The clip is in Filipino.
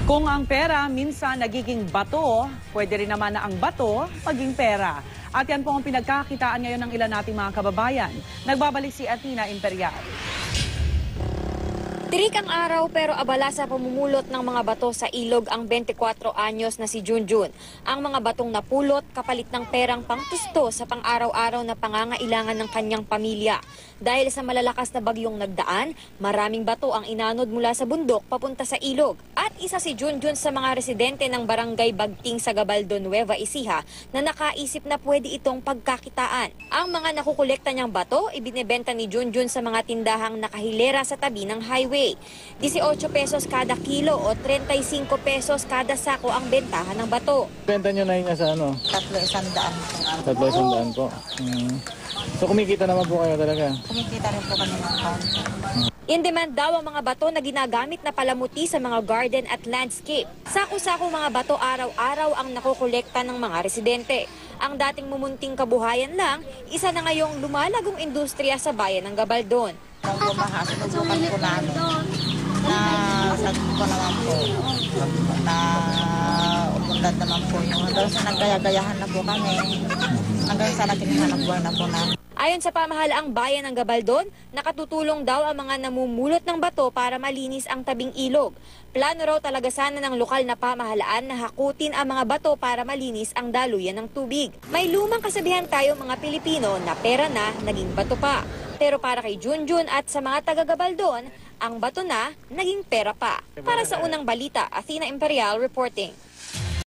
Kung ang pera minsan nagiging bato, pwede rin naman na ang bato maging pera. At yan po ang pinagkakitaan ngayon ng ilan nating mga kababayan. Nagbabalik si Athena Imperial. Tirik ang araw pero abala sa pamumulot ng mga bato sa ilog ang 24 anyos na si Junjun. Ang mga batong napulot kapalit ng perang pangtusto sa pang-araw-araw na pangangailangan ng kanyang pamilya. Dahil sa malalakas na bagyong nagdaan, maraming bato ang inanod mula sa bundok papunta sa ilog. At isa si Junjun sa mga residente ng barangay Bagting sa Gabaldon, Nueva Ecija na nakaisip na pwede itong pagkakitaan. Ang mga nakukolekta niyang bato, ibinebenta ni Junjun sa mga tindahang nakahilera sa tabi ng highway. 18 pesos kada kilo o 35 pesos kada sako ang bentahan ng bato. Benta nyo na yun sa ano? 300 300 po. So kumikita naman po kayo talaga? Kumikita rin po kami ng account. In demand daw ang mga bato na ginagamit na palamuti sa mga garden at landscape. Sako-sako mga bato araw-araw ang nakokolekta ng mga residente. Ang dating mumunting kabuhayan lang, isa na ngayong lumalagong industriya sa bayan ng Gabaldon. Nang bumaha, sinubukan ko na sagot ko naman po, na umundad naman po yung hanggang sa naggaya-gayahan na po kami, hanggang sa nagkinihanap buhay na po na. Ayon sa pamahalaang bayan ng Gabaldon, nakatutulong daw ang mga namumulot ng bato para malinis ang tabing ilog. Plano raw talaga sana ng lokal na pamahalaan na hakutin ang mga bato para malinis ang daluyan ng tubig. May lumang kasabihan tayo mga Pilipino na pera na naging bato pa. Pero para kay Junjun at sa mga taga-Gabaldon, ang bato na naging pera pa. Para sa unang balita, Athena Imperial reporting.